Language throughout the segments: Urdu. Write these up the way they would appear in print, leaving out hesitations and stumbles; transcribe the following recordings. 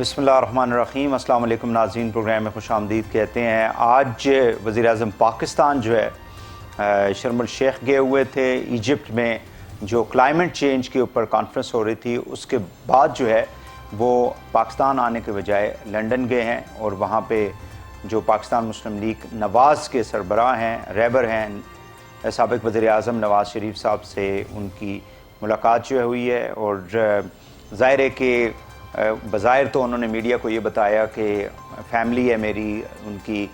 بسم اللہ الرحمن الرحیم۔ السلام علیکم ناظرین، پروگرام میں خوش آمدید کہتے ہیں۔ آج وزیر اعظم پاکستان جو ہے شرم الشیخ گئے ہوئے تھے ایجپٹ میں، جو کلائمیٹ چینج کے اوپر کانفرنس ہو رہی تھی، اس کے بعد جو ہے وہ پاکستان آنے کے بجائے لنڈن گئے ہیں، اور وہاں پہ جو پاکستان مسلم لیگ نواز کے سربراہ ہیں، رہبر ہیں، سابق وزیر اعظم نواز شریف صاحب سے ان کی ملاقات جو ہوئی ہے، اور ظاہر ہے کہ بظاہر تو انہوں نے میڈیا کو یہ بتایا کہ فیملی ہے میری، ان کی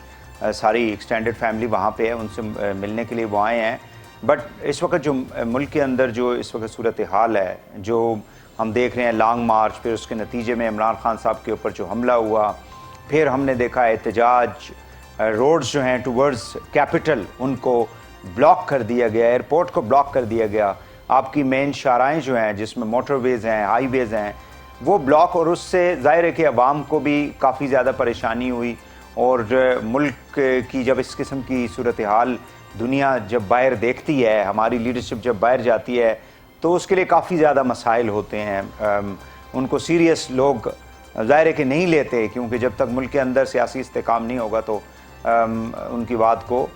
ساری ایکسٹینڈڈ فیملی وہاں پہ ہے، ان سے ملنے کے لیے وہ آئے ہیں۔ بٹ اس وقت جو ملک کے اندر جو اس وقت صورتحال ہے، جو ہم دیکھ رہے ہیں لانگ مارچ، پھر اس کے نتیجے میں عمران خان صاحب کے اوپر جو حملہ ہوا، پھر ہم نے دیکھا احتجاج، روڈز جو ہیں ٹورڈز کیپٹل ان کو بلاک کر دیا گیا، ایئرپورٹ کو بلاک کر دیا گیا، آپ کی مین شاہراہیں جو ہیں جس میں موٹر ویز ہیں، ہائی ویز ہیں، وہ بلاک، اور اس سے ظاہر ہے کہ عوام کو بھی کافی زیادہ پریشانی ہوئی، اور ملک کی جب اس قسم کی صورتحال دنیا جب باہر دیکھتی ہے، ہماری لیڈرشپ جب باہر جاتی ہے، تو اس کے لیے کافی زیادہ مسائل ہوتے ہیں، ان کو سیریس لوگ ظاہر ہے کہ نہیں لیتے، کیونکہ جب تک ملک کے اندر سیاسی استحکام نہیں ہوگا تو ان کی بات کو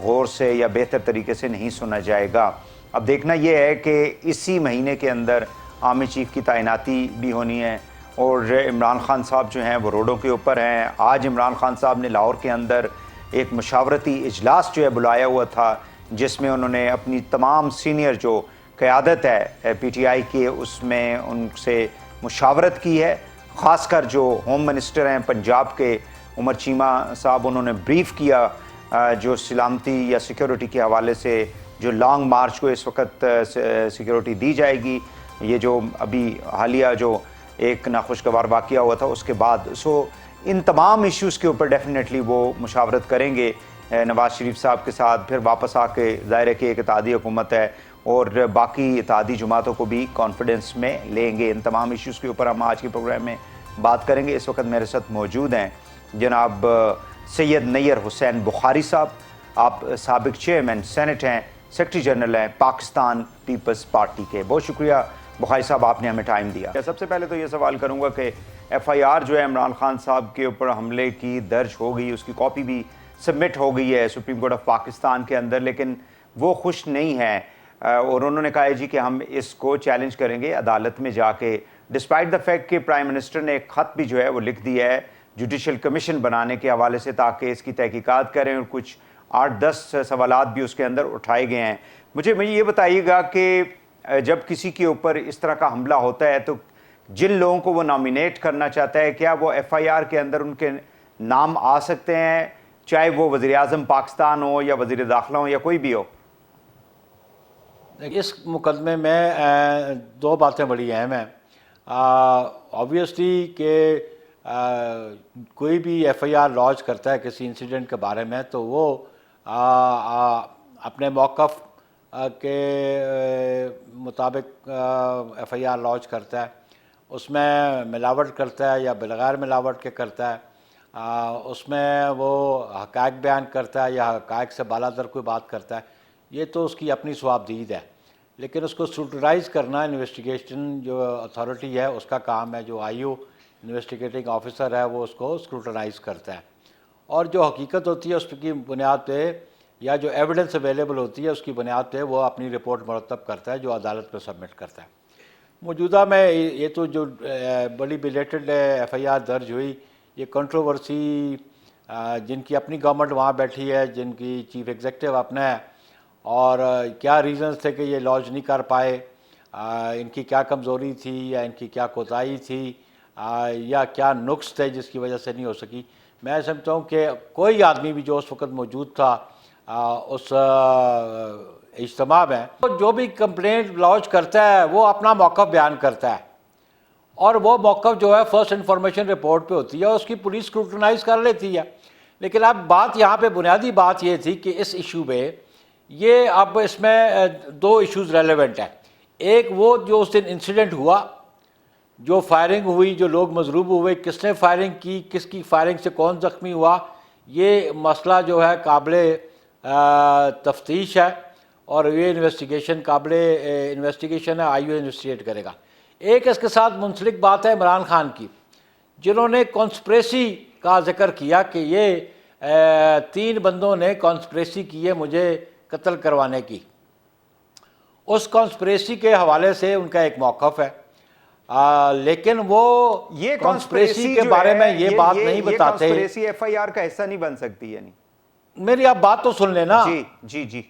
غور سے یا بہتر طریقے سے نہیں سنا جائے گا۔ اب دیکھنا یہ ہے کہ اسی مہینے کے اندر آرمی چیف کی تعیناتی بھی ہونی ہے، اور عمران خان صاحب جو ہیں وہ روڈوں کے اوپر ہیں۔ آج عمران خان صاحب نے لاہور کے اندر ایک مشاورتی اجلاس جو ہے بلایا ہوا تھا، جس میں انہوں نے اپنی تمام سینئر جو قیادت ہے پی ٹی آئی کی، اس میں ان سے مشاورت کی ہے، خاص کر جو ہوم منسٹر ہیں پنجاب کے عمر چیمہ صاحب، انہوں نے بریف کیا جو سلامتی یا سیکیورٹی کے حوالے سے جو لانگ مارچ کو اس وقت سیکیورٹی دی جائے گی، یہ جو ابھی حالیہ جو ایک ناخوشگوار واقعہ ہوا تھا اس کے بعد، ان تمام ایشوز کے اوپر ڈیفینیٹلی وہ مشاورت کریں گے نواز شریف صاحب کے ساتھ، پھر واپس آ کے ظاہر ہے کہ ایک اتحادی حکومت ہے، اور باقی اتحادی جماعتوں کو بھی کانفیڈنس میں لیں گے۔ ان تمام ایشوز کے اوپر ہم آج کے پروگرام میں بات کریں گے۔ اس وقت میرے ساتھ موجود ہیں جناب سید نیر حسین بخاری صاحب، آپ سابق چیئرمین سینٹ ہیں، سیکرٹری جنرل ہیں پاکستان پیپلز پارٹی کے۔ بہت شکریہ بخاری صاحب، آپ نے ہمیں ٹائم دیا۔ سب سے پہلے تو یہ سوال کروں گا کہ ایف آئی آر جو ہے عمران خان صاحب کے اوپر حملے کی درج ہو گئی، اس کی کاپی بھی سبمٹ ہو گئی ہے سپریم کورٹ آف پاکستان کے اندر، لیکن وہ خوش نہیں ہیں، اور انہوں نے کہا ہے جی کہ ہم اس کو چیلنج کریں گے عدالت میں جا کے، ڈسپائٹ دا فیکٹ کہ پرائم منسٹر نے ایک خط بھی جو ہے وہ لکھ دیا ہے جوڈیشل کمیشن بنانے کے حوالے سے، تاکہ اس کی تحقیقات کریں، اور کچھ 8-10 سوالات بھی اس کے اندر اٹھائے گئے ہیں۔ مجھے یہ بتائیے گا کہ جب کسی کے اوپر اس طرح کا حملہ ہوتا ہے تو جن لوگوں کو وہ نامینیٹ کرنا چاہتا ہے، کیا وہ ایف آئی آر کے اندر ان کے نام آ سکتے ہیں، چاہے وہ وزیر اعظم پاکستان ہو یا وزیر داخلہ ہو یا کوئی بھی ہو؟ اس مقدمے میں دو باتیں بڑی اہم ہیں۔ آبویسلی کہ کوئی بھی ایف آئی آر لانچ کرتا ہے کسی انسیڈنٹ کے بارے میں، تو وہ اپنے موقف کے مطابق ایف آئی آر لانچ کرتا ہے، اس میں ملاوٹ کرتا ہے یا بغیر ملاوٹ کے کرتا ہے، اس میں وہ حقائق بیان کرتا ہے یا حقائق سے بالاتر کوئی بات کرتا ہے، یہ تو اس کی اپنی صوابدید ہے۔ لیکن اس کو اسکروٹنائز کرنا انویسٹیگیشن جو اتھارٹی ہے اس کا کام ہے، جو آئی او انویسٹیگیٹنگ آفیسر ہے وہ اس کو اسکروٹنائز کرتا ہے، اور جو حقیقت ہوتی ہے اس کی بنیاد پہ یا جو ایویڈنس اویلیبل ہوتی ہے اس کی بنیاد پہ وہ اپنی رپورٹ مرتب کرتا ہے، جو عدالت پہ سبمٹ کرتا ہے۔ موجودہ میں یہ تو جو بڑی بیلیٹڈ ایف آئی آر درج ہوئی، یہ کنٹروورسی جن کی اپنی گورنمنٹ وہاں بیٹھی ہے، جن کی چیف ایگزیکٹو اپنا ہے، اور کیا ریزنز تھے کہ یہ لانچ نہیں کر پائے، ان کی کیا کمزوری تھی یا ان کی کیا کوتاہی تھی، یا کیا نقص تھے جس کی وجہ سے نہیں ہو سکی۔ میں سمجھتا ہوں کہ کوئی آدمی بھی جو اس وقت موجود تھا اس اجتماع میں، جو بھی کمپلینٹ لانچ کرتا ہے وہ اپنا موقف بیان کرتا ہے، اور وہ موقف جو ہے فرسٹ انفارمیشن رپورٹ پہ ہوتی ہے، اس کی پولیس اسکروٹنائز کر لیتی ہے۔ لیکن اب بات یہاں پہ بنیادی بات یہ تھی کہ اس ایشو پہ یہ اب اس میں دو ایشوز ریلیونٹ ہیں۔ ایک وہ جو اس دن انسیڈنٹ ہوا، جو فائرنگ ہوئی، جو لوگ مضروب ہوئے، کس نے فائرنگ کی، کس کی فائرنگ سے کون زخمی ہوا، یہ مسئلہ جو ہے قابل تفتیش ہے، اور یہ انویسٹیگیشن ہے، آئی او انویسٹیگیٹ کرے گا۔ ایک اس کے ساتھ منسلک بات ہے عمران خان کی، جنہوں نے کانسپریسی کا ذکر کیا کہ یہ 3 بندوں نے کانسپریسی کی ہے مجھے قتل کروانے کی، اس کانسپریسی کے حوالے سے ان کا ایک موقف ہے، لیکن وہ یہ کانسپریسی کے بارے میں یہ بات نہیں بتاتے۔ کانسپریسی ایف آئی آر کا حصہ نہیں بن سکتی، یعنی میری آپ بات تو سن لینا۔ جی جی جی،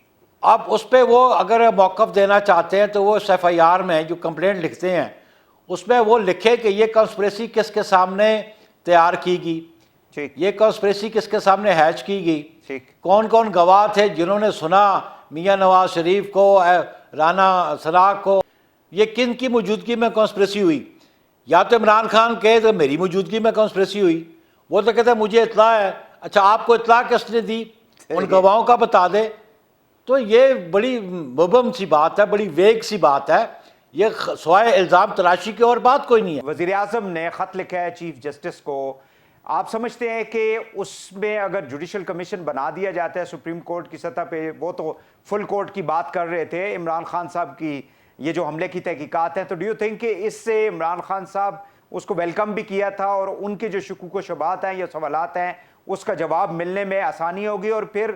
اب اس پہ وہ اگر موقف دینا چاہتے ہیں تو وہ ایف آئی آر میں جو کمپلینٹ لکھتے ہیں اس میں وہ لکھے کہ یہ کانسپریسی کس کے سامنے تیار کی گئی، ٹھیک یہ کانسپریسی کس کے سامنے ہیچ کی گئی، ٹھیک، کون کون گواہ تھے جنہوں نے سنا میاں نواز شریف کو، رانا ثنا کو، یہ کن کی موجودگی میں کانسپریسی ہوئی؟ یا تو عمران خان کہے تو میری موجودگی میں کانسپریسی ہوئی، وہ تو کہتے ہیں مجھے اطلاع ہے، اچھا آپ کو اطلاع کس نے دی؟ ان گواہوں کا بتا دے۔ تو یہ بڑی مبہم سی بات ہے، بڑی ویگ سی بات ہے، یہ سوائے الزام تراشی کی اور بات کوئی نہیں ہے۔ وزیر اعظم نے خط لکھا ہے چیف جسٹس کو، آپ سمجھتے ہیں کہ اس میں اگر جوڈیشل کمیشن بنا دیا جاتا ہے سپریم کورٹ کی سطح پہ، وہ تو فل کورٹ کی بات کر رہے تھے عمران خان صاحب کی یہ جو حملے کی تحقیقات ہیں، تو ڈو یو تھنک کہ اس سے عمران خان صاحب اس کو ویلکم بھی کیا تھا اور ان کے جو شکوک و شبہات ہیں یا سوالات ہیں اس کا جواب ملنے میں آسانی ہوگی، اور پھر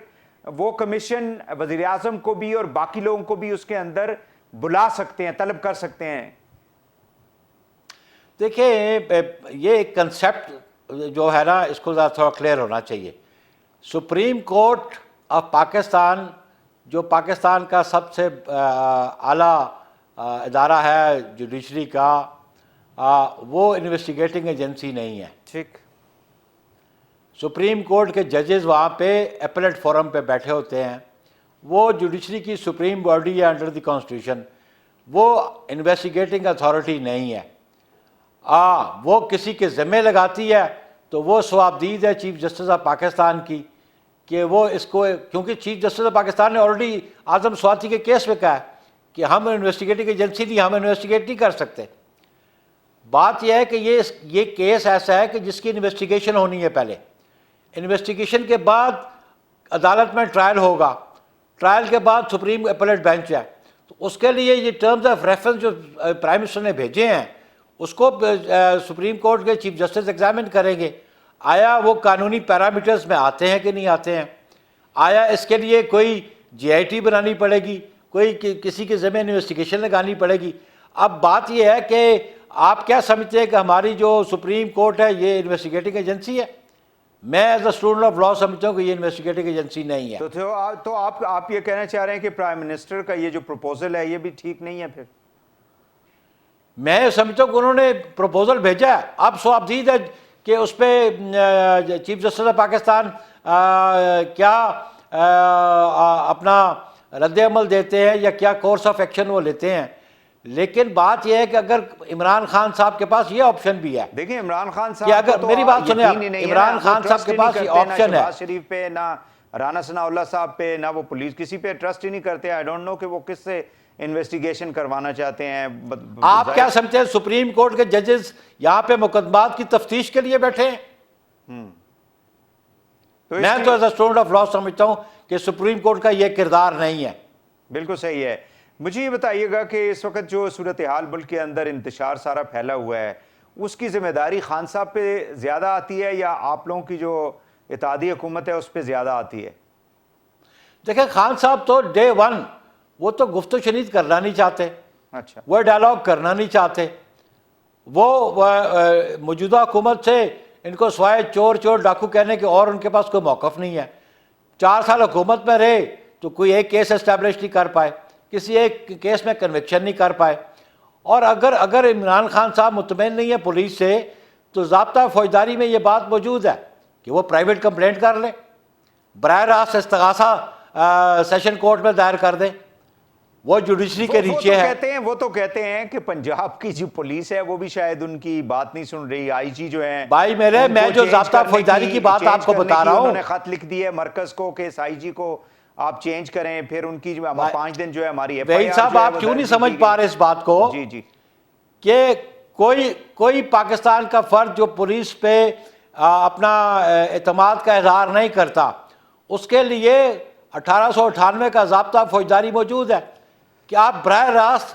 وہ کمیشن وزیر اعظم کو بھی اور باقی لوگوں کو بھی اس کے اندر بلا سکتے ہیں، طلب کر سکتے ہیں؟ دیکھیں یہ ایک کنسیپٹ جو ہے نا اس کو ذرا تھوڑا کلیئر ہونا چاہیے۔ سپریم کورٹ آف پاکستان جو پاکستان کا سب سے اعلیٰ ادارہ ہے جوڈیشری کا، وہ انویسٹیگیٹنگ ایجنسی نہیں ہے۔ ٹھیک، سپریم کورٹ کے ججز وہاں پہ اپیلیٹ فورم پہ بیٹھے ہوتے ہیں، وہ جوڈیشری کی سپریم باڈی ہے انڈر دی کانسٹیٹیوشن، وہ انویسٹیگیٹنگ اتھارٹی نہیں ہے۔ وہ کسی کے ذمہ لگاتی ہے تو وہ ثوابدید ہے چیف جسٹس آف پاکستان کی کہ وہ اس کو، کیونکہ چیف جسٹس آف پاکستان نے آلریڈی اعظم سواتی کے کیس میں کہا ہے کہ ہم انویسٹیگیٹنگ ایجنسی نہیں، ہم انویسٹیگیٹ نہیں کر سکتے۔ بات یہ ہے کہ یہ کیس ایسا ہے کہ جس کی انویسٹیگیشن ہونی ہے، پہلے انویسٹیگیشن کے بعد عدالت میں ٹرائل ہوگا، ٹرائل کے بعد سپریم اپیلیٹ بینچ ہے، تو اس کے لیے یہ ٹرمز آف ریفرنس جو پرائم منسٹر نے بھیجے ہیں اس کو سپریم کورٹ کے چیف جسٹس ایگزامن کریں گے، آیا وہ قانونی پیرامیٹرز میں آتے ہیں کہ نہیں آتے ہیں، آیا اس کے لیے کوئی جی آئی ٹی بنانی پڑے گی، کوئی کسی کے ذمہ انویسٹیگیشن لگانی پڑے گی۔ اب بات یہ ہے کہ آپ کیا سمجھتے ہیں کہ ہماری جو سپریم کورٹ ہے یہ انویسٹیگیٹنگ ایجنسی ہے؟ میں as a student of law سمجھتا ہوں کہ یہ انویسٹیگیٹنگ ایجنسی نہیں ہے۔ تو آپ یہ کہنا چاہ رہے ہیں کہ پرائم منسٹر کا یہ جو پروپوزل ہے یہ بھی ٹھیک نہیں ہے؟ پھر میں سمجھتا ہوں کہ انہوں نے پروپوزل بھیجا ہے، اب سوابدید ہے کہ اس پہ چیف جسٹس آف پاکستان کیا اپنا رد عمل دیتے ہیں یا کیا کورس آف ایکشن وہ لیتے ہیں۔ لیکن بات یہ ہے کہ اگر عمران خان صاحب کے پاس یہ آپشن بھی ہے، دیکھیں عمران خان کہ اگر صاحب میری بات سنیں آپ، عمران خان صاحب کے پاس یہ آپشن ہے، نواز شریف پہ نہ رانا ثناء اللہ صاحب پہ نہ وہ پولیس کسی پہ ٹرسٹ ہی نہیں کرتے۔ آئی ڈونٹ نو کہ وہ کس سے انویسٹیگیشن کروانا چاہتے ہیں۔ آپ کیا سمجھتے ہیں سپریم کورٹ کے ججز یہاں پہ مقدمات کی تفتیش کے لیے بیٹھے ہیں؟ میں تو as a student of law سمجھتا ہوں کہ سپریم کورٹ کا یہ کردار نہیں ہے۔ بالکل صحیح ہے۔ مجھے یہ بتائیے گا کہ اس وقت جو صورتحال ملک کے اندر انتشار سارا پھیلا ہوا ہے، اس کی ذمہ داری خان صاحب پہ زیادہ آتی ہے یا آپ لوگوں کی جو اتحادی حکومت ہے اس پہ زیادہ آتی ہے؟ دیکھیں خان صاحب تو ڈے ون وہ تو گفت و شنید کرنا نہیں چاہتے، اچھا، وہ ڈائلاگ کرنا نہیں چاہتے، وہ موجودہ حکومت سے ان کو سوائے چور چور ڈاکو کہنے کے اور ان کے پاس کوئی موقف نہیں ہے۔ 4 سال حکومت میں رہے تو کوئی ایک کیس اسٹیبلش نہیں کر پائے، کسی ایک کیس میں کنوکشن نہیں کر پائے، اور اگر عمران خان صاحب مطمئن نہیں ہے پولیس سے تو ضابطہ فوجداری میں یہ بات موجود ہے کہ وہ پرائیویٹ کمپلینٹ کر لیں، براہ راست استغاثہ سیشن کورٹ میں دائر کر دیں، وہ جوڈیشری کے نیچے ہے۔ وہ تو کہتے ہیں کہ پنجاب کی جو پولیس ہے وہ بھی شاید ان کی بات نہیں سن رہی، آئی جی جو ہیں بھائی میرے، میں جو ضابطہ فوجداری کی بات آپ کو بتا رہا ہوں، انہوں نے خط لکھ دی ہے مرکز کو کہ اس آئی جی کو آپ چینج کریں، پھر ان کی 5 دن جو ہے ہماری ایف آئی آر صاحب آپ کیوں نہیں سمجھ پا رہے اس بات کو جی جی کہ کوئی پاکستان کا فرد جو پولیس پہ اپنا اعتماد کا اظہار نہیں کرتا، اس کے لیے 1898 کا ضابطہ فوجداری موجود ہے کہ آپ براہ راست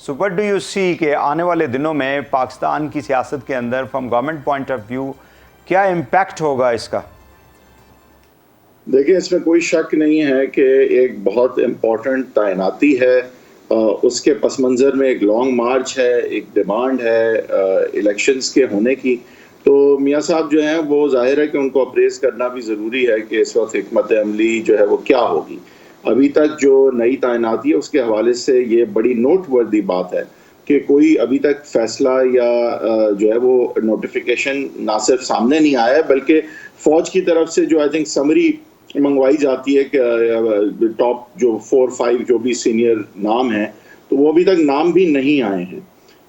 so what do you see کہ آنے والے دنوں میں پاکستان کی سیاست کے اندر from government point of view کیا امپیکٹ ہوگا اس کا؟ دیکھیں، اس میں کوئی شک نہیں ہے کہ ایک بہت امپورٹنٹ تعیناتی ہے، اس کے پس منظر میں ایک لانگ مارچ ہے، ایک ڈیمانڈ ہے الیکشنز کے ہونے کی. تو میاں صاحب جو ہیں وہ ظاہر ہے کہ ان کو اپریز کرنا بھی ضروری ہے کہ اس وقت حکمت عملی جو ہے وہ کیا ہوگی. ابھی تک جو نئی تعیناتی ہے اس کے حوالے سے یہ بڑی نوٹ وردی بات ہے کہ کوئی ابھی تک فیصلہ یا جو ہے وہ نوٹیفیکیشن نہ صرف سامنے نہیں آیا ہے، بلکہ فوج کی طرف سے جو آئی تھنک سمری منگوائی جاتی ہے کہ ٹاپ جو 4-5 جو بھی سینئر نام ہیں تو وہ ابھی تک نام بھی نہیں آئے ہیں.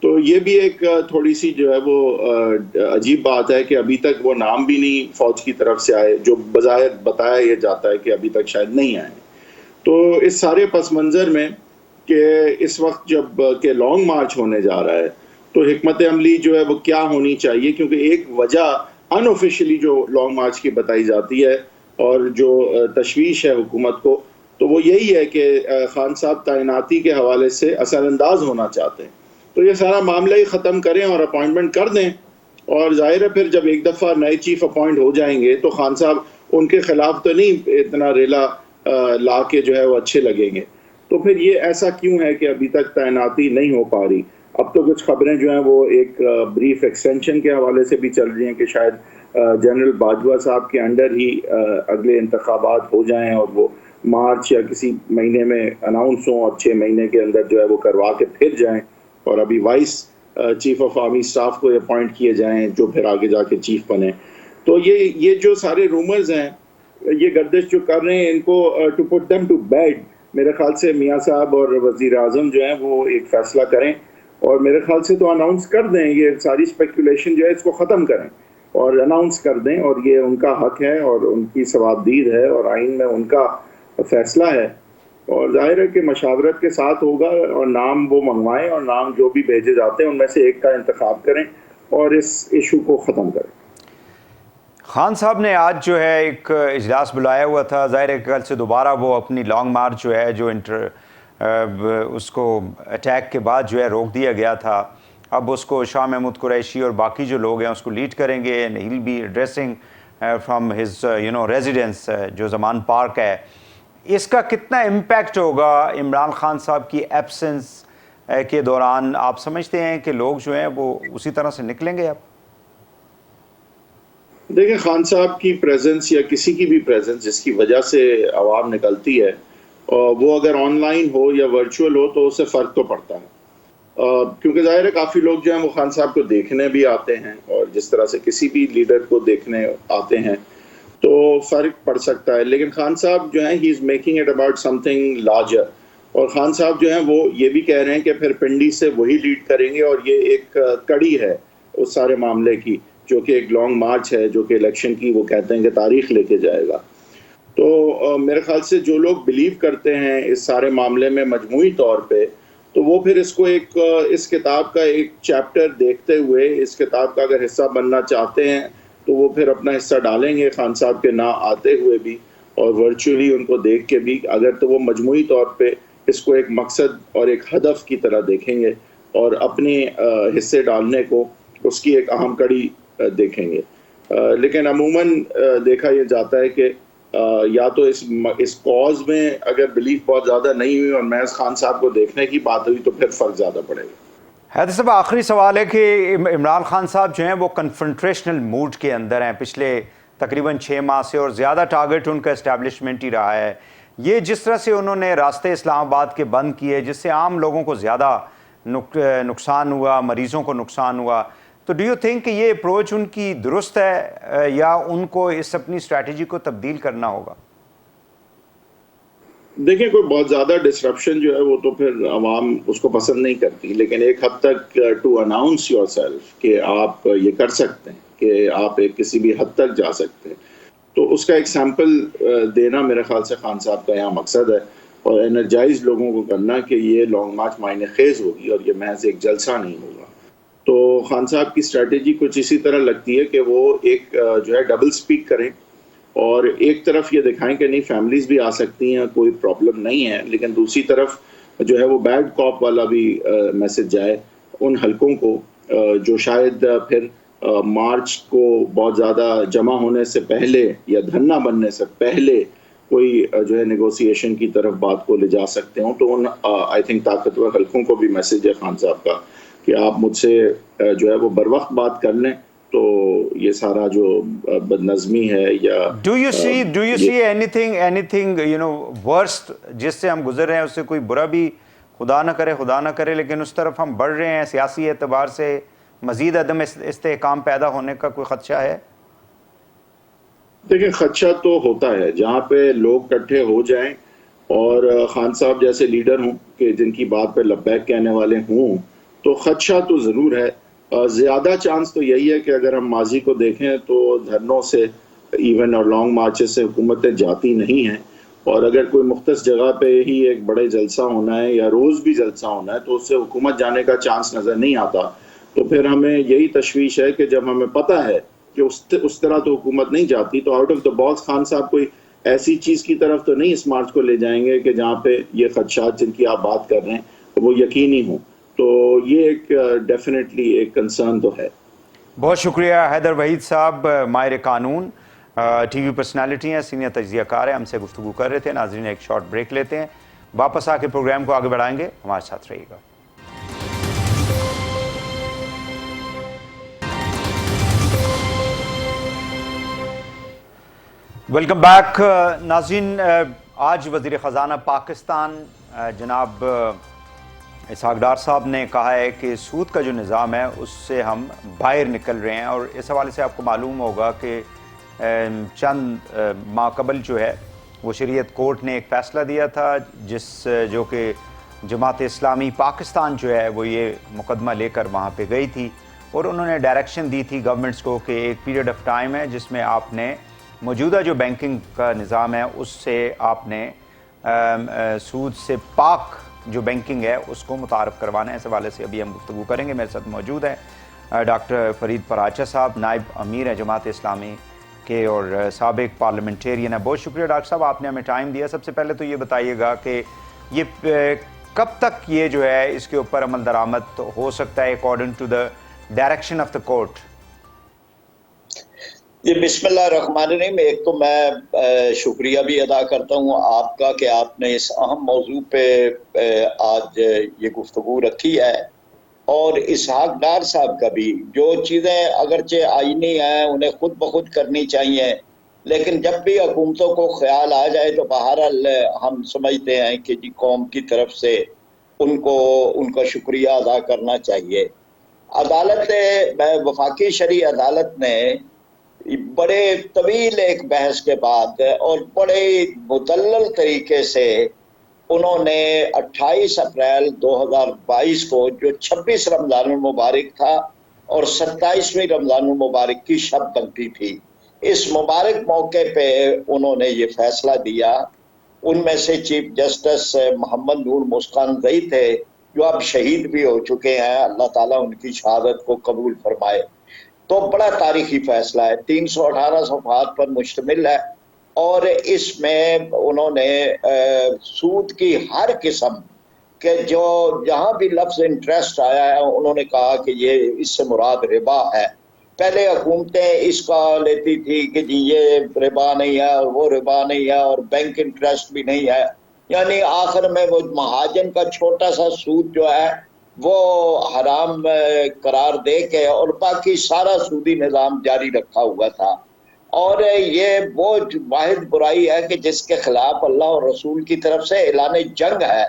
تو یہ بھی ایک تھوڑی سی جو ہے وہ عجیب بات ہے کہ ابھی تک وہ نام بھی نہیں فوج کی طرف سے آئے جو بظاہر بتایا یہ جاتا ہے کہ ابھی تک شاید نہیں آئے. تو اس سارے پس منظر میں کہ اس وقت جب کہ لانگ مارچ ہونے جا رہا ہے تو حکمت عملی جو ہے وہ کیا ہونی چاہیے، کیونکہ ایک وجہ ان آفیشلی جو لانگ مارچ کی بتائی جاتی ہے اور جو تشویش ہے حکومت کو، تو وہ یہی ہے کہ خان صاحب تعیناتی کے حوالے سے اثر انداز ہونا چاہتے ہیں. تو یہ سارا معاملہ ہی ختم کریں اور اپوائنٹمنٹ کر دیں، اور ظاہر ہے پھر جب ایک دفعہ نئے چیف اپوائنٹ ہو جائیں گے تو خان صاحب ان کے خلاف تو نہیں اتنا ریلا لا کے جو ہے وہ اچھے لگیں گے. تو پھر یہ ایسا کیوں ہے کہ ابھی تک تعیناتی نہیں ہو پا رہی؟ اب تو کچھ خبریں جو ہیں وہ ایک بریف ایکسٹینشن کے حوالے سے بھی چل رہی ہیں کہ شاید جنرل باجوہ صاحب کے انڈر ہی اگلے انتخابات ہو جائیں اور وہ مارچ یا کسی مہینے میں اناؤنس ہوں اور 6 مہینے کے اندر جو ہے وہ کروا کے پھر جائیں، اور ابھی vice chief of army staff کو اپوائنٹ کیے جائیں جو پھر آگے جا کے چیف بنے. تو یہ جو سارے رومرز ہیں، یہ گردش جو کر رہے ہیں، ان کو to put them to bed, میرے خیال سے میاں صاحب اور وزیر اعظم جو ہیں وہ ایک فیصلہ کریں اور میرے خیال سے تو اناؤنس کر دیں، یہ ساری اسپیکولیشن جو ہے اس کو ختم کریں اور اناؤنس کر دیں. اور یہ ان کا حق ہے اور ان کی ثوابدید ہے اور آئین میں ان کا فیصلہ ہے، اور ظاہر ہے کہ مشاورت کے ساتھ ہوگا اور نام وہ منگوائیں اور نام جو بھی بھیجے جاتے ہیں ان میں سے ایک کا انتخاب کریں اور اس ایشو کو ختم کریں. خان صاحب نے آج جو ہے ایک اجلاس بلایا ہوا تھا، ظاہر ہے کہ کل سے دوبارہ وہ اپنی لانگ مارچ جو ہے جو اس کو اٹیک کے بعد جو ہے روک دیا گیا تھا، اب اس کو شاہ محمود قریشی اور باقی جو لوگ ہیں اس کو لیڈ کریں گے. And he'll be addressing from his residence جو زمان پارک ہے. اس کا کتنا امپیکٹ ہوگا عمران خان صاحب کی ایبسنس کے دوران؟ آپ سمجھتے ہیں کہ لوگ جو ہیں وہ اسی طرح سے نکلیں گے؟ اب دیکھیں، خان صاحب کی پریزنس یا کسی کی بھی پریزنس جس کی وجہ سے عوام نکلتی ہے، وہ اگر آن لائن ہو یا ورچوئل ہو تو اس سے فرق تو پڑتا ہے. کیونکہ ظاہر ہے کافی لوگ جو ہیں وہ خان صاحب کو دیکھنے بھی آتے ہیں، اور جس طرح سے کسی بھی لیڈر کو دیکھنے آتے ہیں تو فرق پڑ سکتا ہے. لیکن خان صاحب جو ہیں he is making it about something larger, اور خان صاحب جو ہیں وہ یہ بھی کہہ رہے ہیں کہ پھر پنڈی سے وہی لیڈ کریں گے، اور یہ ایک کڑی ہے اس سارے معاملے کی، جو کہ ایک لانگ مارچ ہے جو کہ الیکشن کی وہ کہتے ہیں کہ تاریخ لے کے جائے گا. تو میرے خیال سے جو لوگ بلیو کرتے ہیں اس سارے معاملے میں مجموعی طور پہ، تو وہ پھر اس کو ایک اس کتاب کا ایک چیپٹر دیکھتے ہوئے اس کتاب کا اگر حصہ بننا چاہتے ہیں تو وہ پھر اپنا حصہ ڈالیں گے خان صاحب کے نہ آتے ہوئے بھی اور ورچولی ان کو دیکھ کے بھی. اگر تو وہ مجموعی طور پہ اس کو ایک مقصد اور ایک ہدف کی طرح دیکھیں گے اور اپنے حصے ڈالنے کو اس کی ایک اہم کڑی دیکھیں گے. لیکن عموماً دیکھا یہ جاتا ہے کہ یا تو اس کاز میں اگر بلیف بہت زیادہ نہیں ہوئی اور محض خان صاحب کو دیکھنے کی بات ہوئی تو پھر فرق زیادہ پڑے گا. حیدر صاحب، آخری سوال ہے کہ عمران خان صاحب جو ہیں وہ کنفرنٹریشنل موڈ کے اندر ہیں پچھلے تقریباً 6 ماہ سے، اور زیادہ ٹارگٹ ان کا اسٹیبلشمنٹ ہی رہا ہے. یہ جس طرح سے انہوں نے راستے اسلام آباد کے بند کیے جس سے عام لوگوں کو زیادہ نقصان ہوا، مریضوں کو نقصان ہوا، تو ڈو یو تھنک کہ یہ اپروچ ان کی درست ہے یا ان کو اس اپنی اسٹریٹجی کو تبدیل کرنا ہوگا؟ دیکھیں، کوئی بہت زیادہ ڈسرپشن جو ہے وہ تو پھر عوام اس کو پسند نہیں کرتی، لیکن ایک حد تک ٹو اناؤنس یور سیلف کہ آپ یہ کر سکتے ہیں، کہ آپ ایک کسی بھی حد تک جا سکتے ہیں، تو اس کا ایک سیمپل دینا میرے خیال سے خان صاحب کا یہاں مقصد ہے، اور انرجائز لوگوں کو کرنا کہ یہ لانگ مارچ معنی خیز ہوگی اور یہ محض ایک جلسہ نہیں ہوگا. تو خان صاحب کی اسٹریٹجی کچھ اسی طرح لگتی ہے کہ وہ ایک جو ہے ڈبل سپیک کریں، اور ایک طرف یہ دکھائیں کہ نہیں فیملیز بھی آ سکتی ہیں، کوئی پرابلم نہیں ہے، لیکن دوسری طرف جو ہے وہ بیڈ کاپ والا بھی میسج جائے ان حلقوں کو جو شاید پھر مارچ کو بہت زیادہ جمع ہونے سے پہلے یا دھرنا بننے سے پہلے کوئی جو ہے نیگوسیشن کی طرف بات کو لے جا سکتے ہوں. تو ان آئی تھنک طاقتور حلقوں کو بھی میسج ہے خان صاحب کا کہ آپ مجھ سے جو ہے وہ بر وقت بات کر لیں تو یہ سارا جو بد نظمی ہے یا do you see any thing worst جس سے ہم گزر رہے ہیں، اس سے کوئی برا بھی خدا نہ کرے لیکن اس طرف ہم بڑھ رہے ہیں، سیاسی اعتبار سے مزید عدم استحکام پیدا ہونے کا کوئی خدشہ ہے؟ دیکھیں خدشہ تو ہوتا ہے جہاں پہ لوگ اکٹھے ہو جائیں اور خان صاحب جیسے لیڈر ہوں کہ جن کی بات پہ لبیک کہنے والے ہوں تو خدشہ تو ضرور ہے. زیادہ چانس تو یہی ہے کہ اگر ہم ماضی کو دیکھیں تو دھرنوں سے ایون اور لانگ مارچز سے حکومتیں جاتی نہیں ہیں، اور اگر کوئی مختص جگہ پہ ہی ایک بڑے جلسہ ہونا ہے یا روز بھی جلسہ ہونا ہے تو اس سے حکومت جانے کا چانس نظر نہیں آتا. تو پھر ہمیں یہی تشویش ہے کہ جب ہمیں پتہ ہے کہ اس طرح تو حکومت نہیں جاتی تو out of the box Khan صاحب کوئی ایسی چیز کی طرف تو نہیں اس مارچ کو لے جائیں گے کہ جہاں پہ یہ خدشات جن کی آپ بات کر رہے ہیں وہ یقینی ہوں. تو یہ ایک ڈیفینیٹلی ایک کنسرن تو ہے. بہت شکریہ حیدر وحید صاحب، ماہر قانون، ٹی وی پرسنالٹی ہیں، سینئر تجزیہ کار ہیں، ہم سے گفتگو کر رہے تھے. ناظرین ایک شارٹ بریک لیتے ہیں، واپس آ کے پروگرام کو آگے بڑھائیں گے، ہمارے ساتھ رہیے گا. Welcome back. ناظرین، آج وزیر خزانہ پاکستان جناب اسحاق ڈار صاحب نے کہا ہے کہ سود کا جو نظام ہے اس سے ہم باہر نکل رہے ہیں، اور اس حوالے سے آپ کو معلوم ہوگا کہ چند ماہ قبل جو ہے وہ شریعت کورٹ نے ایک فیصلہ دیا تھا جو کہ جماعت اسلامی پاکستان جو ہے وہ یہ مقدمہ لے کر وہاں پہ گئی تھی، اور انہوں نے ڈائریکشن دی تھی گورنمنٹس کو کہ ایک پیریڈ آف ٹائم ہے جس میں آپ نے موجودہ جو بینکنگ کا نظام ہے اس سے آپ نے سود سے پاک جو بینکنگ ہے اس کو متعارف کروانا ہے. اس حوالے سے ابھی ہم گفتگو کریں گے. میرے ساتھ موجود ہیں ڈاکٹر فرید پراچا صاحب، نائب امیر ہیں جماعت اسلامی کے اور سابق پارلیمنٹیرین ہیں. بہت شکریہ ڈاکٹر صاحب، آپ نے ہمیں ٹائم دیا. سب سے پہلے تو یہ بتائیے گا کہ یہ کب تک یہ جو ہے اس کے اوپر عمل درآمد ہو سکتا ہے according to the direction of the court? جی بسم اللہ الرحمن الرحیم. ایک تو میں شکریہ بھی ادا کرتا ہوں آپ کا کہ آپ نے اس اہم موضوع پہ آج یہ گفتگو رکھی ہے، اور اسحاق ڈار صاحب کا بھی جو چیزیں اگرچہ آئینی ہیں انہیں خود بخود کرنی چاہیے، لیکن جب بھی حکومتوں کو خیال آ جائے تو بہرحال ہم سمجھتے ہیں کہ جی قوم کی طرف سے ان کا شکریہ ادا کرنا چاہیے. عدالت وفاقی شرعی عدالت نے بڑے طویل ایک بحث کے بعد اور بڑے مدلل طریقے سے انہوں نے 28 اپریل 2022 کو جو 26 رمضان المبارک تھا اور 27ویں رمضان المبارک کی شب بنتی تھی، اس مبارک موقع پہ انہوں نے یہ فیصلہ دیا. ان میں سے چیف جسٹس محمد نور مسکان زئی تھے جو اب شہید بھی ہو چکے ہیں، اللہ تعالیٰ ان کی شہادت کو قبول فرمائے. تو بڑا تاریخی فیصلہ ہے، 318 صفحات پر مشتمل ہے، اور اس میں انہوں نے سود کی ہر قسم کہ جو جہاں بھی لفظ انٹرسٹ آیا ہے انہوں نے کہا کہ یہ اس سے مراد ربا ہے. پہلے حکومتیں اس کا لیتی تھی کہ جی یہ ربا نہیں ہے اور وہ ربا نہیں ہے اور بینک انٹرسٹ بھی نہیں ہے، یعنی آخر میں وہ مہاجن کا چھوٹا سا سود جو ہے وہ حرام قرار دے کے اور باقی سارا سودی نظام جاری رکھا ہوا تھا. اور یہ وہ واحد برائی ہے کہ جس کے خلاف اللہ اور رسول کی طرف سے اعلان جنگ ہے،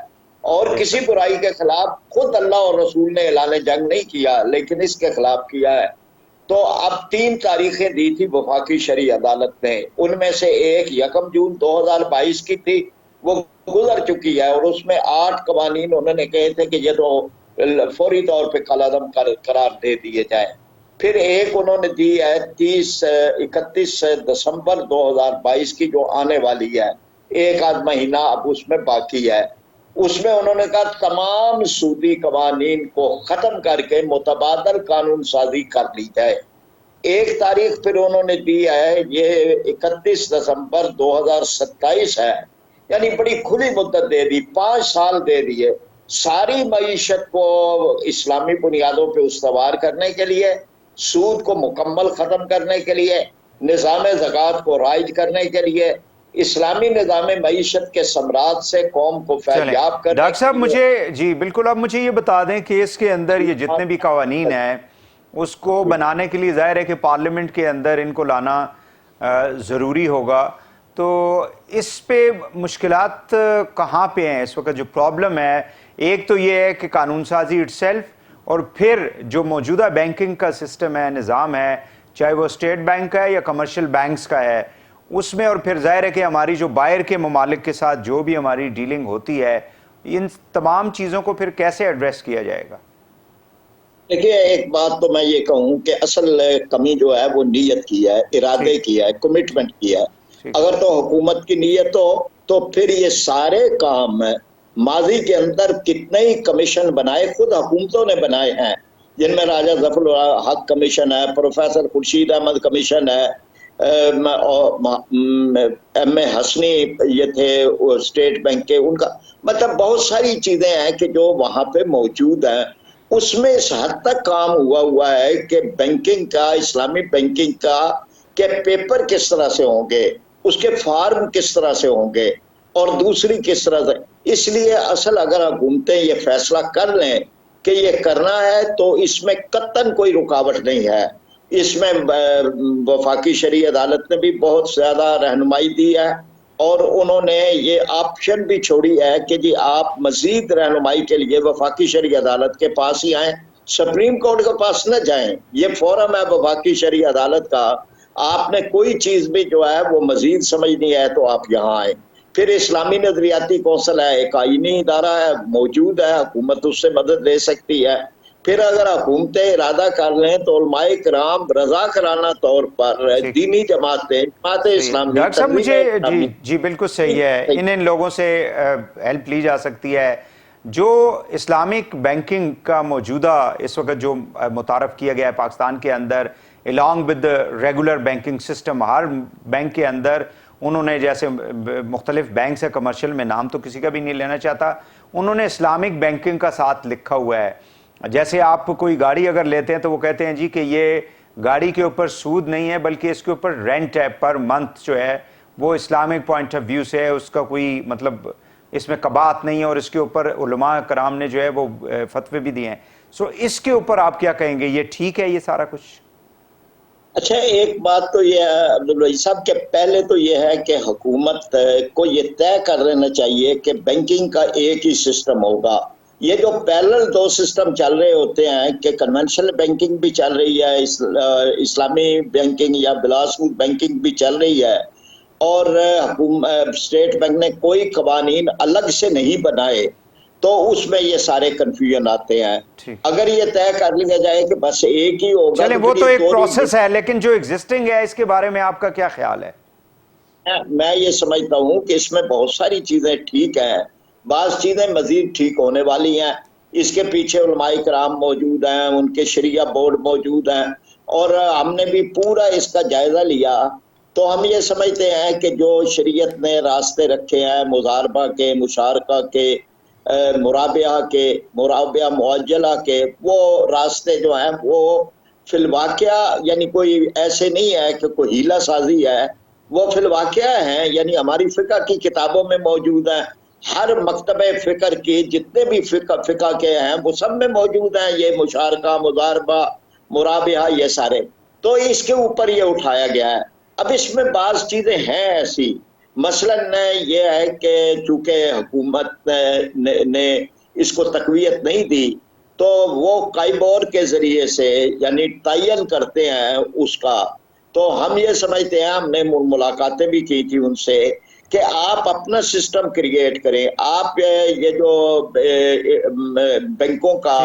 اور کسی برائی کے خلاف خود اللہ اور رسول نے اعلان جنگ نہیں کیا لیکن اس کے خلاف کیا ہے. تو اب 3 تاریخیں دی تھی وفاقی شرعی عدالت نے، ان میں سے ایک 1 جون 2022 کی تھی، وہ گزر چکی ہے، اور اس میں 8 قوانین انہوں نے کہے تھے کہ یہ تو فوری طور پہ کالعدم قرار دے دیے جائیں. پھر ایک انہوں نے دی ہے 31 دسمبر 2022 کی جو آنے والی ہے، 1 آدھ مہینہ اب اس میں باقی ہے. اس میں انہوں نے کہا تمام سودی قوانین کو ختم کر کے متبادل قانون سازی کر لی جائے. ایک تاریخ پھر انہوں نے دی ہے، یہ 31 دسمبر 2027 ہے، یعنی بڑی کھلی مدت دے دی، 5 سال دے دیے ساری معیشت کو اسلامی بنیادوں پہ استوار کرنے کے لیے، سود کو مکمل ختم کرنے کے لیے، نظام زکوٰۃ کو رائج کرنے کے لیے، اسلامی نظام معیشت کے ثمرات سے قوم کو فیضیاب کرنے ڈاکٹر صاحب کے لیے۔ مجھے جی بالکل، اب مجھے یہ بتا دیں کہ اس کے اندر یہ جتنے بھی قوانین ہیں اس کو بنانے کے لیے ظاہر ہے کہ پارلیمنٹ کے اندر ان کو لانا ضروری ہوگا، تو اس پہ مشکلات کہاں پہ ہیں اس وقت جو پرابلم ہے؟ ایک تو یہ ہے کہ قانون سازی اٹ سیلف، اور پھر جو موجودہ بینکنگ کا سسٹم ہے، نظام ہے، چاہے وہ اسٹیٹ بینک کا ہے یا کمرشل بینکس کا ہے، اس میں، اور پھر ظاہر ہے کہ ہماری جو باہر کے ممالک کے ساتھ جو بھی ہماری ڈیلنگ ہوتی ہے، ان تمام چیزوں کو پھر کیسے ایڈریس کیا جائے گا؟ دیکھیے ایک بات تو میں یہ کہوں کہ اصل کمی جو ہے وہ نیت کی ہے، ارادے کی ہے، کمٹمنٹ کی ہے۔ اگر تو حکومت کی نیت ہو تو پھر یہ سارے کام ماضی کے اندر کتنے ہی کمیشن بنائے، خود حکومتوں نے بنائے ہیں، جن میں راجہ ظفر الحق کمیشن ہے، پروفیسر خورشید احمد کمیشن ہے، ایم اے حسنی یہ تھے اسٹیٹ بینک کے، ان کا مطلب بہت ساری چیزیں ہیں کہ جو وہاں پہ موجود ہیں۔ اس میں اس حد تک کام ہوا ہے کہ بینکنگ کا، اسلامی بینکنگ کا، کہ پیپر کس طرح سے ہوں گے، اس کے فارم کس طرح سے ہوں گے، اور دوسری کس طرح سے۔ اس لیے اصل اگر حکومتیں یہ فیصلہ کر لیں کہ یہ کرنا ہے تو اس میں قطعاً کوئی رکاوٹ نہیں ہے۔ اس میں وفاقی شرعی عدالت نے بھی بہت زیادہ رہنمائی دی ہے، اور انہوں نے یہ آپشن بھی چھوڑی ہے کہ جی آپ مزید رہنمائی کے لیے وفاقی شرعی عدالت کے پاس ہی آئیں، سپریم کورٹ کے پاس نہ جائیں۔ یہ فورم ہے وفاقی شرعی عدالت کا، آپ نے کوئی چیز بھی جو ہے وہ مزید سمجھنی ہے تو آپ یہاں آئیں۔ پھر اسلامی نظریاتی کونسل ہے، ایک آئینی ادارہ ہے، موجود ہے، حکومت اس سے مدد لے سکتی ہے۔ پھر اگر حکومتیں ارادہ کر لیں تو علماء کرام رضا کرانہ طور پر دینی جماعتیں، جماعت اسلامی، ڈاکٹر صاحب مجھے اسلامی، جی بالکل صحیح ہے، ان لوگوں سے ہیلپ لی جا سکتی ہے۔ جو اسلامک بینکنگ کا موجودہ اس وقت جو متعارف کیا گیا ہے پاکستان کے اندر، along with the regular banking system, Hare bank کے اندر انہوں نے، جیسے مختلف بینکس ہے کمرشل میں، نام تو کسی کا بھی نہیں لینا چاہتا، انہوں نے اسلامک بینکنگ کا ساتھ لکھا ہوا ہے۔ جیسے آپ کوئی گاڑی اگر لیتے ہیں تو وہ کہتے ہیں جی کہ یہ گاڑی کے اوپر سود نہیں ہے بلکہ اس کے اوپر رینٹ ہے، پر منتھ جو ہے وہ اسلامک پوائنٹ آف ویو سے ہے، اس کا کوئی مطلب اس میں قباحت نہیں ہے، اور اس کے اوپر علماء کرام نے جو ہے وہ فتوے بھی دیے ہیں۔ سو اس کے اوپر آپ کیا کہیں گے، یہ ٹھیک ہے یہ سارا کچھ؟ اچھا ایک بات تو یہ ہے عبدالوہی صاحب کہ پہلے تو یہ ہے کہ حکومت کو یہ طے کر لینا چاہیے کہ بینکنگ کا ایک ہی سسٹم ہوگا۔ یہ جو پیرلل دو سسٹم چل رہے ہوتے ہیں کہ کنونشنل بینکنگ بھی چل رہی ہے، اسلامی بینکنگ یا بلا سود بینکنگ بھی چل رہی ہے، اور اسٹیٹ بینک نے کوئی قوانین الگ سے نہیں بنائے، تو اس میں یہ سارے کنفیوژن آتے ہیں۔ اگر یہ طے کر لیا جائے کہ بس ایک ہی ہوگا، چلیں وہ تو ایک پروسیس ہے، لیکن جو ایگزسٹنگ ہے اس کے بارے میں آپ کا کیا خیال ہے؟ میں یہ سمجھتا ہوں کہ اس میں بہت ساری چیزیں ٹھیک ہیں، بعض چیزیں مزید ٹھیک ہونے والی ہیں۔ اس کے پیچھے علماء کرام موجود ہیں، ان کے شریعہ بورڈ موجود ہیں، اور ہم نے بھی پورا اس کا جائزہ لیا، تو ہم یہ سمجھتے ہیں کہ جو شریعت نے راستے رکھے ہیں مضاربہ کے، مشارکہ کے، مرابعہ کے، مرابعہ معجلہ کے، وہ راستے جو ہیں وہ فی الواقعہ یعنی کوئی ایسے نہیں ہے کہ کوئی ہیلہ سازی ہے، وہ فی الواقعہ ہیں، یعنی ہماری فقہ کی کتابوں میں موجود ہیں، ہر مکتبہ فکر کی جتنے بھی فقہ کے ہیں وہ سب میں موجود ہیں، یہ مشارکہ، مضاربہ، مرابعہ، یہ سارے، تو اس کے اوپر یہ اٹھایا گیا ہے۔ اب اس میں بعض چیزیں ہیں ایسی، مثلاً یہ ہے کہ چونکہ حکومت نے اس کو تقویت نہیں دی، تو وہ قائبور کے ذریعے سے یعنی تعین کرتے ہیں اس کا، تو ہم یہ سمجھتے ہیں، ہم نے ملاقاتیں بھی کی تھی ان سے، کہ آپ اپنا سسٹم کریٹ کریں، آپ یہ جو بینکوں کا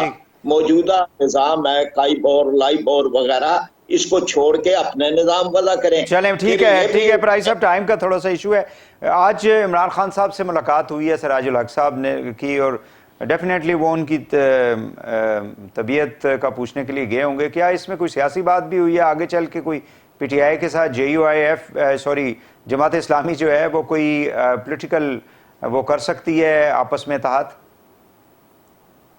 موجودہ نظام ہے، قائبور، لائبور وغیرہ، اس کو چھوڑ کے اپنے نظام وضع کریں۔ چلیں ٹھیک ہے پرائز صاحب، ٹائم کا تھوڑا سا ایشو ہے۔ آج عمران خان صاحب سے ملاقات ہوئی ہے سراج الحق صاحب نے کی، اور ڈیفینیٹلی وہ ان کی طبیعت کا پوچھنے کے لیے گئے ہوں گے۔ کیا اس میں کوئی سیاسی بات بھی ہوئی ہے، آگے چل کے کوئی پی ٹی آئی کے ساتھ جماعت اسلامی جو ہے وہ کوئی پولیٹیکل وہ کر سکتی ہے آپس میں اتحاد؟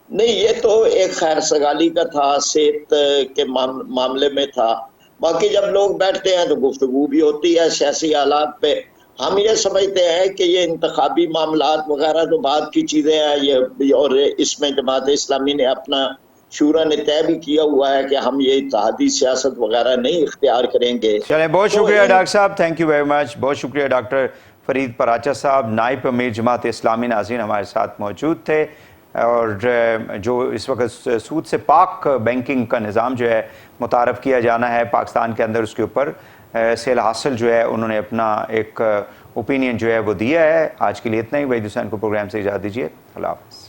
نہیں، یہ تو ایک خیر سگالی کا تھا، صحت کے معاملے میں تھا. باقی جب لوگ بیٹھتے ہیں تو گفتگو بھی ہوتی ہے سیاسی حالات پہ. ہم یہ سمجھتے ہیں کہ یہ انتخابی معاملات وغیرہ تو بعد کی چیزیں ہیں، اور اس میں جماعت اسلامی نے اپنا شورا نے طے بھی کیا ہوا ہے کہ ہم یہ اتحادی سیاست وغیرہ نہیں اختیار کریں گے. چلیں، بہت شکریہ ڈاکٹر صاحب، تھینک یو ویری مچ. بہت شکریہ ڈاکٹر فرید پراچا صاحب، نائب امیر جماعت اسلامی. ناظرین ہمارے ساتھ موجود تھے. اور جو اس وقت سود سے پاک بینکنگ کا نظام جو ہے متعارف کیا جانا ہے پاکستان کے اندر، اس کے اوپر سیل حاصل جو ہے انہوں نے اپنا ایک اوپینین جو ہے وہ دیا ہے. آج کے لیے اتنا ہی. وحید حسین کو پروگرام سے اجازت دیجیے. اللہ حافظ.